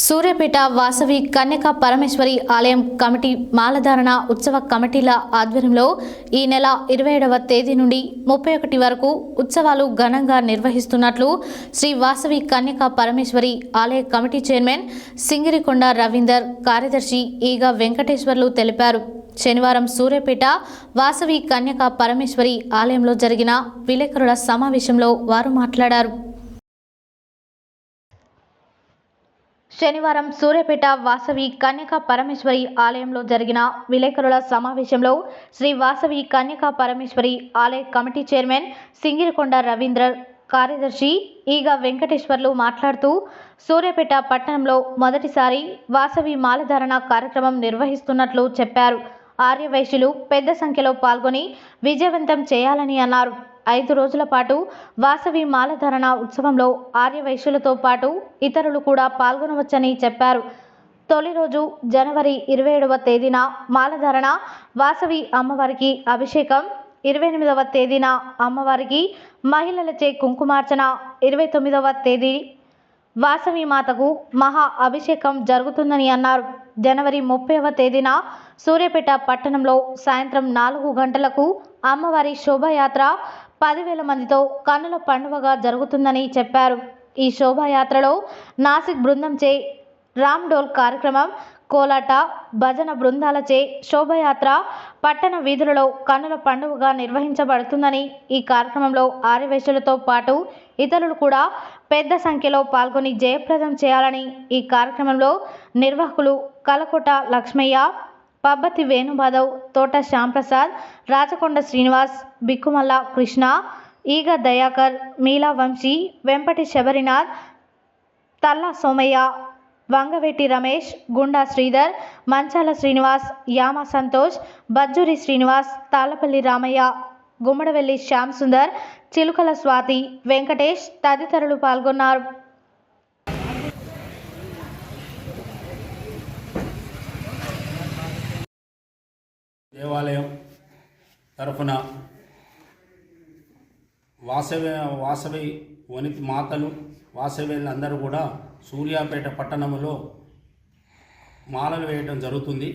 సూర్యాపేట వాసవి కన్యకా పరమేశ్వరి ఆలయం కమిటీ మాలధారణ ఉత్సవ కమిటీల ఆధ్వర్యంలో ఈ నెల 27వ తేదీ నుండి 31 వరకు ఉత్సవాలు ఘనంగా నిర్వహిస్తున్నట్లు శ్రీ వాసవి కన్యకా పరమేశ్వరి ఆలయ కమిటీ చైర్మన్ సింగిరికొండ రవీందర్, కార్యదర్శి ఈగ వెంకటేశ్వర్లు తెలిపారు. శనివారం సూర్యాపేట వాసవి కన్యకా పరమేశ్వరి ఆలయంలో జరిగిన విలేకరుల సమావేశంలో వారు మాట్లాడారు. శనివారం సూర్యాపేట వాసవి కన్యకా పరమేశ్వరి ఆలయంలో జరిగిన విలేకరుల సమావేశంలో శ్రీ వాసవి కన్యకా పరమేశ్వరి ఆలయ కమిటీ చైర్మన్ సింగిరికొండ రవీందర్, కార్యదర్శి ఈగ వెంకటేశ్వర్లు మాట్లాడుతూ సూర్యాపేట పట్టణంలో మొదటిసారి వాసవి మాలధారణ కార్యక్రమం నిర్వహిస్తున్నట్లు చెప్పారు. ఆర్యవైశ్యులు పెద్ద సంఖ్యలో పాల్గొని విజయవంతం చేయాలని అన్నారు. 5 రోజుల పాటు వాసవి మాలధారణ ఉత్సవంలో ఆర్యవైశ్యులతో పాటు ఇతరులు కూడా పాల్గొనవచ్చని చెప్పారు. తొలి రోజు జనవరి 27వ తేదీన మాలధారణ వాసవి అమ్మవారికి అభిషేకం, 28వ తేదీన అమ్మవారికి మహిళలచే కుంకుమార్చన, 29వ తేదీ వాసవి మాతకు మహా అభిషేకం జరుగుతుందని అన్నారు. జనవరి 30వ తేదీన సూర్యాపేట పట్టణంలో సాయంత్రం 4 గంటలకు అమ్మవారి శోభాయాత్ర 10,000 మందితో కన్నుల పండుగగా జరుగుతుందని చెప్పారు. ఈ శోభాయాత్రలో నాసిక్ బృందంచే రామ్ డోల్ కార్యక్రమం, కోలాట, భజన బృందాలచే శోభాయాత్ర పట్టణ వీధులలో కన్నుల పండుగగా నిర్వహించబడుతుందని, ఈ కార్యక్రమంలో ఆర్యవైశ్యులతో పాటు ఇతరులు కూడా పెద్ద సంఖ్యలో పాల్గొని జయప్రదం చేయాలని ఈ కార్యక్రమంలో నిర్వాహకులు కలకోట లక్ష్మయ్య, పబ్బతి వేణుమాధవ్, తోట శ్యాంప్రసాద్, రాచకొండ శ్రీనివాస్, బిక్కుమల్ల కృష్ణ, ఈగ దయాకర్, మీలా వంశీ, వెంపటి శబరినాథ్, తల్లా సోమయ్య, వంగవెట్టి రమేష్, గుండా శ్రీధర్, మంచాల శ్రీనివాస్, యామ సంతోష్, బజ్జూరి శ్రీనివాస్, తాళ్లపల్లి రామయ్య, గుమ్మడవెల్లి శ్యామ్ సుందర్, చిలుకల స్వాతి, వెంకటేష్ తదితరులు పాల్గొన్నారు. దేవాలయం తరఫున వాసవి వనిత మాతలు, వాసవిలందరూ కూడా సూర్యాపేట పట్టణంలో మాలలు వేయడం జరుగుతుంది.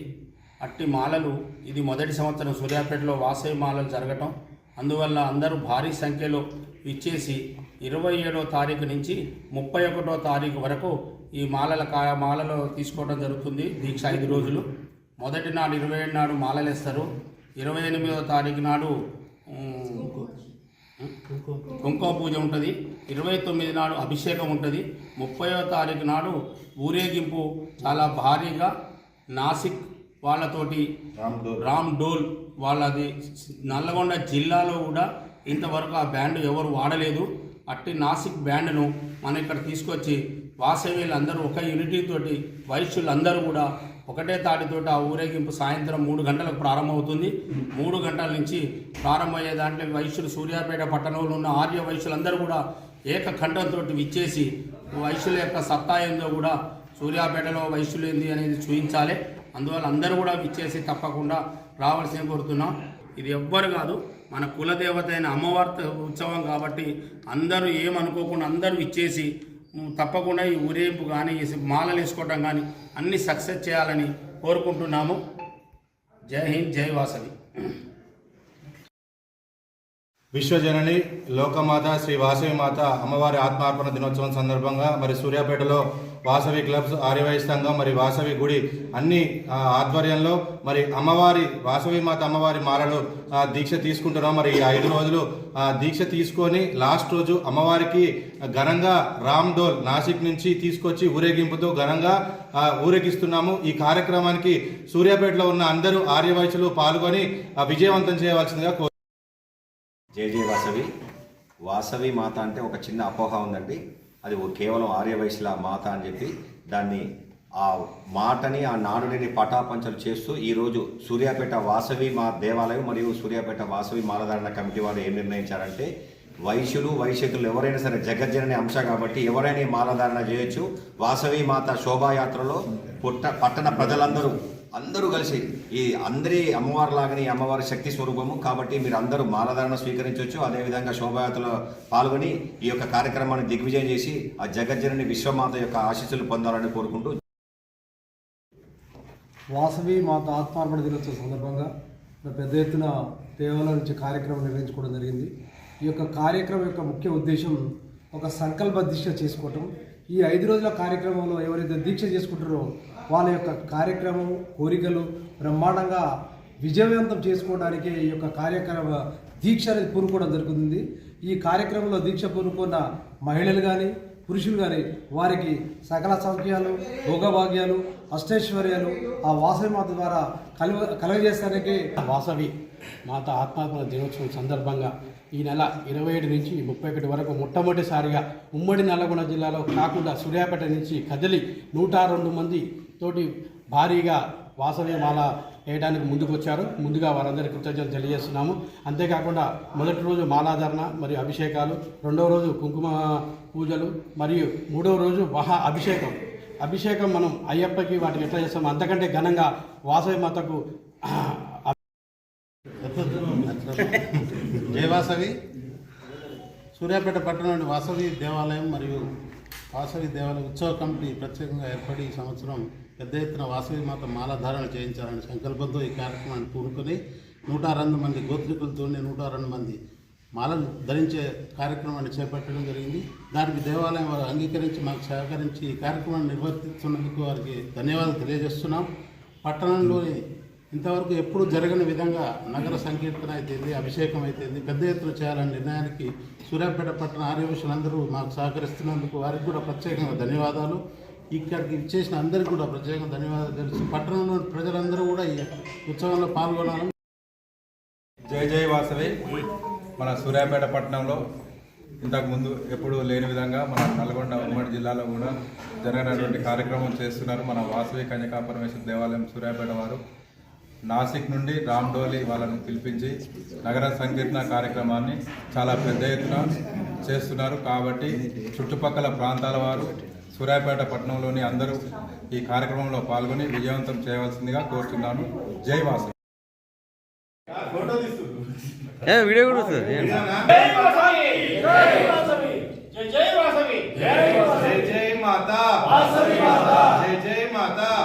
అట్టి మాలలు ఇది మొదటి సంవత్సరం సూర్యాపేటలో వాసవి మాలలు జరగటం, అందువల్ల అందరూ భారీ సంఖ్యలో ఇచ్చేసి 27వ తారీఖు నుంచి 31వ తారీఖు వరకు ఈ మాలలో తీసుకోవడం జరుగుతుంది. దీక్ష 5 రోజులు. మొదటి నాడు 27 నాడు మాలలు వేస్తారు. 28వ తారీఖు నాడు కుంకుమ పూజ ఉంటుంది. 29 నాడు అభిషేకం ఉంటుంది. 30వ తారీఖు నాడు ఊరేగింపు చాలా భారీగా నాసిక్ వాళ్ళతోటి రామ్ డోల్ వాళ్ళది. నల్లగొండ జిల్లాలో కూడా ఇంతవరకు ఆ బ్యాండ్ ఎవరు వాడలేదు. అట్టి నాసిక్ బ్యాండ్ను మనం ఇక్కడ తీసుకొచ్చి వాసవీలందరూ ఒక యూనిటీ తోటి, వైశ్యులందరూ కూడా ఒకటే తాటితోటి ఆ ఊరేగింపు సాయంత్రం 3 గంటలకు ప్రారంభమవుతుంది. 3 గంటల నుంచి ప్రారంభమయ్యే దాంట్లో వైశ్యులు, సూర్యాపేట పట్టణంలో ఉన్న ఆర్య వైశ్యులందరూ కూడా ఏకకంఠంతో విచ్చేసి వైశ్యుల యొక్క సత్తా ఏందో కూడా సూర్యాపేటలో వైశ్యులు ఏంది అనేది చూపించాలి. అందువల్ల అందరూ కూడా విచ్చేసి తప్పకుండా రావాల్సిన కోరుతున్నాం. ఇది ఎవ్వరు కాదు, మన కులదేవత అయిన అమ్మవారి ఉత్సవం కాబట్టి అందరూ ఏమనుకోకుండా అందరూ ఇచ్చేసి తప్పకుండా ఈ ఊరేంపు కానీ మాలలు వేసుకోవడం కానీ అన్నీ సక్సెస్ చేయాలని కోరుకుంటున్నాము. జై హింద్, జై వాసవి. విశ్వజనని లోకమాత శ్రీ వాసవి మాత అమ్మవారి ఆత్మార్పణ దినోత్సవం సందర్భంగా మరి సూర్యాపేటలో వాసవి క్లబ్స్, ఆర్యవైశ్య సంఘం, మరి వాసవి గుడి అన్ని ఆధ్వర్యంలో మరి అమ్మవారి వాసవి మాత అమ్మవారి మాలలు దీక్ష తీసుకుంటున్నాం. మరి ఈ 5 రోజులు దీక్ష తీసుకొని లాస్ట్ రోజు అమ్మవారికి ఘనంగా రామ్ డోల్ నాసిక్ నుంచి తీసుకొచ్చి ఊరేగింపుతో ఘనంగా ఊరేగిస్తున్నాము. ఈ కార్యక్రమానికి సూర్యాపేటలో ఉన్న అందరూ ఆర్యవైశ్యులు పాల్గొని విజయవంతం చేయవలసిందిగా జై జై వాసవి. వాసవి మాత అంటే ఒక చిన్న అపోహ ఉందండి. అది కేవలం ఆర్యవైశ్యుల మాత అని చెప్పి దాన్ని ఆ మాటని, ఆ నాడుని పటాపంచలు చేస్తూ ఈరోజు సూర్యాపేట వాసవి మా దేవాలయం మరియు సూర్యాపేట వాసవి మాలధారణ కమిటీ వారు ఏం నిర్ణయించారంటే వైశ్యులు ఎవరైనా సరే జగజ్జనని అంశ కాబట్టి ఎవరైనా మాలధారణ చేయొచ్చు. వాసవి మాత శోభాయాత్రలో పట్టణ ప్రజలందరూ అందరూ కలిసి ఈ అందరి అమ్మవారి లాగానే ఈ అమ్మవారి శక్తి స్వరూపము కాబట్టి మీరు అందరూ మాలధారణ స్వీకరించవచ్చు. అదేవిధంగా శోభాయాత్రలో పాల్గొని ఈ యొక్క కార్యక్రమాన్ని దిగ్విజయం చేసి ఆ జగజ్జనని విశ్వమాత యొక్క ఆశీస్సులు పొందాలని కోరుకుంటూ వాసవి మాత ఆత్మార్పణ దినోత్సవం సందర్భంగా పెద్ద ఎత్తున దేవాలయం నుంచి కార్యక్రమం నిర్వహించుకోవడం జరిగింది. ఈ యొక్క కార్యక్రమం యొక్క ముఖ్య ఉద్దేశం ఒక సంకల్ప దీక్ష చేసుకోవటం. ఈ 5 రోజుల కార్యక్రమంలో ఎవరైతే దీక్ష చేసుకుంటారో వాళ్ళ యొక్క కార్యక్రమం కోరికలు బ్రహ్మాండంగా విజయవంతం చేసుకోవడానికి ఈ యొక్క కార్యక్రమ దీక్ష అనేది పూనుకోవడం జరుగుతుంది. ఈ కార్యక్రమంలో దీక్ష పూనుకున్న మహిళలు కానీ పురుషులు కానీ వారికి సకల సౌఖ్యాలు భోగభాగ్యాలు అష్టైశ్వర్యాలు ఆ వాసవి మాత ద్వారా కలుగజేస్తానికి వాసవి మాత ఆత్మార్పణ దినోత్సవం సందర్భంగా ఈ నెల 27 నుంచి 31 వరకు మొట్టమొదటిసారిగా ఉమ్మడి నల్లగొండ జిల్లాలో కాకుండా సూర్యాపేట నుంచి కదిలి 102 మంది తోటి భారీగా వాసవి మాల వేయడానికి ముందుకు వచ్చారు. ముందుగా వారందరికీ కృతజ్ఞతలు తెలియజేస్తున్నాము. అంతేకాకుండా మొదటి రోజు మాలాధారణ మరియు అభిషేకాలు, రెండవ రోజు కుంకుమ పూజలు మరియు మూడవ రోజు అభిషేకం మనం అయ్యప్పకి వాటికి ఎట్లా చేస్తాము అంతకంటే ఘనంగా వాసవి మాతకు జై వాసవి. సూర్యాపేట పట్టణంలోని వాసవి దేవాలయం మరియు వాసవి దేవాలయ ఉత్సవ కమిటీ ప్రత్యేకంగా ఏర్పడి ఈ సంవత్సరం పెద్ద ఎత్తున వాసవి మాత మాలాధారణ చేయించాలనే సంకల్పంతో ఈ కార్యక్రమాన్ని పూనుకొని 102 మంది గోత్రికులతో 102 మంది మాలను ధరించే కార్యక్రమాన్ని చేపట్టడం జరిగింది. దానికి దేవాలయం వారు అంగీకరించి మాకు సహకరించి ఈ కార్యక్రమాన్ని నిర్వర్తిస్తున్నందుకు వారికి ధన్యవాదాలు తెలియజేస్తున్నాం. పట్టణంలోని ఇంతవరకు ఎప్పుడు జరగని విధంగా నగర సంకీర్తన అయితేంది, అభిషేకం అయితేంది పెద్ద ఎత్తున చేయాలనే నిర్ణయానికి సూర్యాపేట పట్టణ ఆర్యవైశ్యులందరూ మాకు సహకరిస్తున్నందుకు వారికి కూడా ప్రత్యేకంగా ధన్యవాదాలు. ఇక్కడికి ఇచ్చేసిన అందరికీ కూడా ప్రత్యేకంగా ధన్యవాదాలు తెలుసు. పట్టణంలోని ప్రజలందరూ కూడా ఈ ఉత్సవంలో పాల్గొనాలని. జై జై వాసవి. మన సూర్యాపేట పట్టణంలో ఇంతకుముందు ఎప్పుడూ లేని విధంగా మన నల్గొండ ఉమ్మడి జిల్లాలో కూడా జరిగినటువంటి కార్యక్రమం చేస్తున్నారు. మన వాసవి కన్యకా పరమేశ్వర దేవాలయం సూర్యాపేట వారు నాసిక్ నుండి రామ్డోలి వాళ్ళని పిలిపించి నగర సంకీర్తన కార్యక్రమాన్ని చాలా పెద్ద ఎత్తున చేస్తున్నారు. కాబట్టి చుట్టుపక్కల ప్రాంతాల వారు సూర్యాపేట పట్టణంలోని అందరూ ఈ కార్యక్రమంలో పాల్గొని విజయవంతం చేయవలసిందిగా కోరుతున్నాను. జై వాసవి. వీడియో కూడా వస్తుంది. జై జై మాతా. జై జై మాతా.